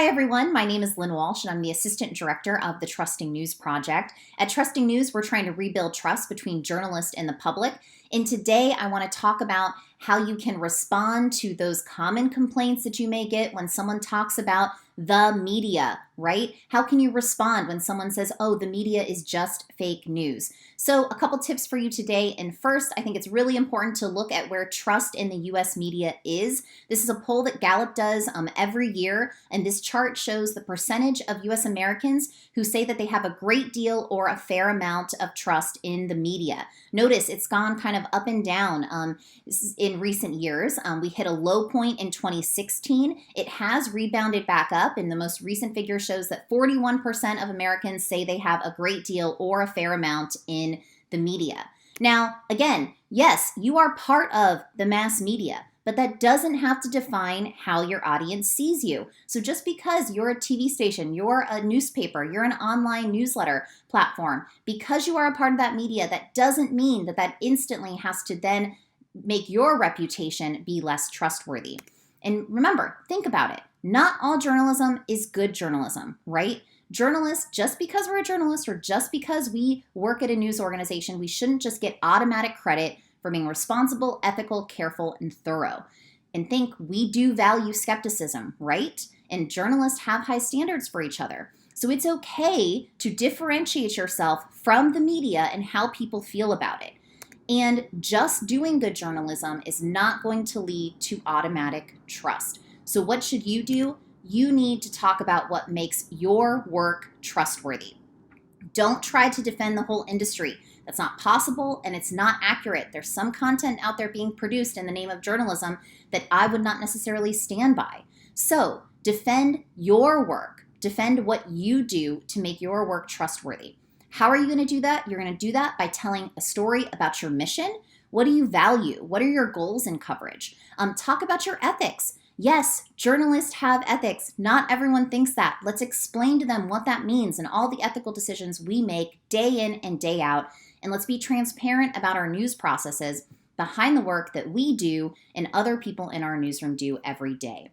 Hi everyone, my name is Lynn Walsh and I'm the Assistant Director of the Trusting News Project. At Trusting News, we're trying to rebuild trust between journalists and the public. And today I want to talk about how you can respond to those common complaints that you may get when someone talks about the media, right? How can you respond when someone says, oh, the media is just fake news? So a couple tips for you today. And first, I think it's really important to look at where trust in the US media is. This is a poll that Gallup does every year. And this chart shows the percentage of US Americans who say that they have a great deal or a fair amount of trust in the media. Notice it's gone kind of up and down in recent years. We hit a low point in 2016. It has rebounded back up, and the most recent figure shows that 41% of Americans say they have a great deal or a fair amount in the media. Now, again, yes, you are part of the mass media, but that doesn't have to define how your audience sees you. So just because you're a TV station, you're a newspaper, you're an online newsletter platform, because you are a part of that media, that doesn't mean that that instantly has to then make your reputation be less trustworthy. And remember, think about it. Not all journalism is good journalism, right? Journalists, just because we're a journalist or just because we work at a news organization, we shouldn't just get automatic credit for being responsible, ethical, careful, and thorough. And think we do value skepticism, right? And journalists have high standards for each other. So it's okay to differentiate yourself from the media and how people feel about it. And just doing good journalism is not going to lead to automatic trust. So what should you do? You need to talk about what makes your work trustworthy. Don't try to defend the whole industry. That's not possible and it's not accurate. There's some content out there being produced in the name of journalism that I would not necessarily stand by. So defend your work. Defend what you do to make your work trustworthy. How are you going to do that? You're going to do that by telling a story about your mission. What do you value? What are your goals in coverage? Talk about your ethics. Yes, journalists have ethics. Not everyone thinks that. Let's explain to them what that means and all the ethical decisions we make day in and day out. And let's be transparent about our news processes behind the work that we do and other people in our newsroom do every day.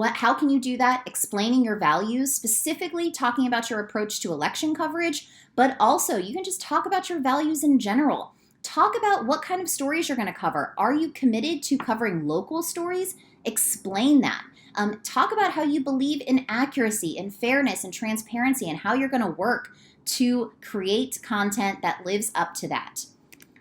How can you do that? Explaining your values, specifically talking about your approach to election coverage, but also you can just talk about your values in general. Talk about what kind of stories you're going to cover. Are you committed to covering local stories? Explain that. Talk about how you believe in accuracy and fairness and transparency and how you're going to work to create content that lives up to that.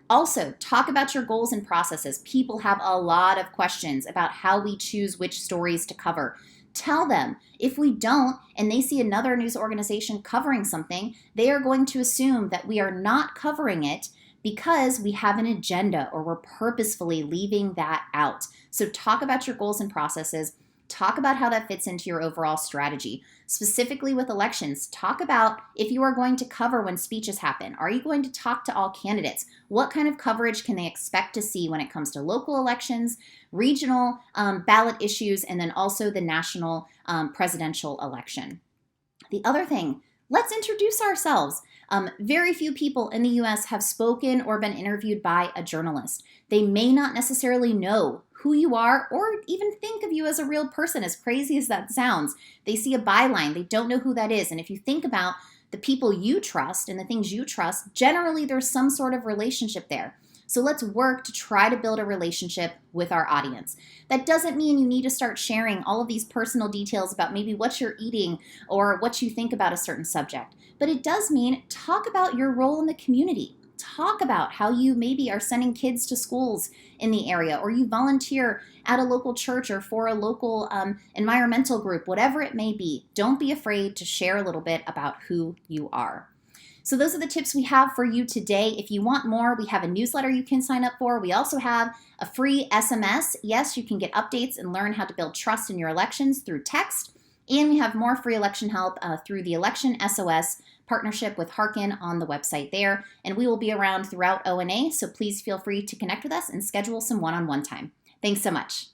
Also, talk about your goals and processes. People have a lot of questions about how we choose which stories to cover. Tell them if we don't and they see another news organization covering something, they are going to assume that we are not covering it because we have an agenda or we're purposefully leaving that out. So talk about your goals and processes. Talk about how that fits into your overall strategy. Specifically with elections, talk about if you are going to cover when speeches happen. Are you going to talk to all candidates? What kind of coverage can they expect to see when it comes to local elections, regional ballot issues, and then also the national presidential election? The other thing, let's introduce ourselves. Very few people in the US have spoken or been interviewed by a journalist. They may not necessarily know who you are or even think of you as a real person, as crazy as that sounds. They see a byline, they don't know who that is. And if you think about the people you trust and the things you trust, generally there's some sort of relationship there. So let's work to try to build a relationship with our audience. That doesn't mean you need to start sharing all of these personal details about maybe what you're eating or what you think about a certain subject. But it does mean talk about your role in the community. Talk about how you maybe are sending kids to schools in the area or you volunteer at a local church or for a local environmental group, whatever it may be. Don't be afraid to share a little bit about who you are. So those are the tips we have for you today. If you want more, we have a newsletter you can sign up for. We also have a free SMS. Yes, you can get updates and learn how to build trust in your elections through text. And we have more free election help through the Election SOS partnership with Harkin on the website there. And we will be around throughout ONA, so please feel free to connect with us and schedule some one-on-one time. Thanks so much.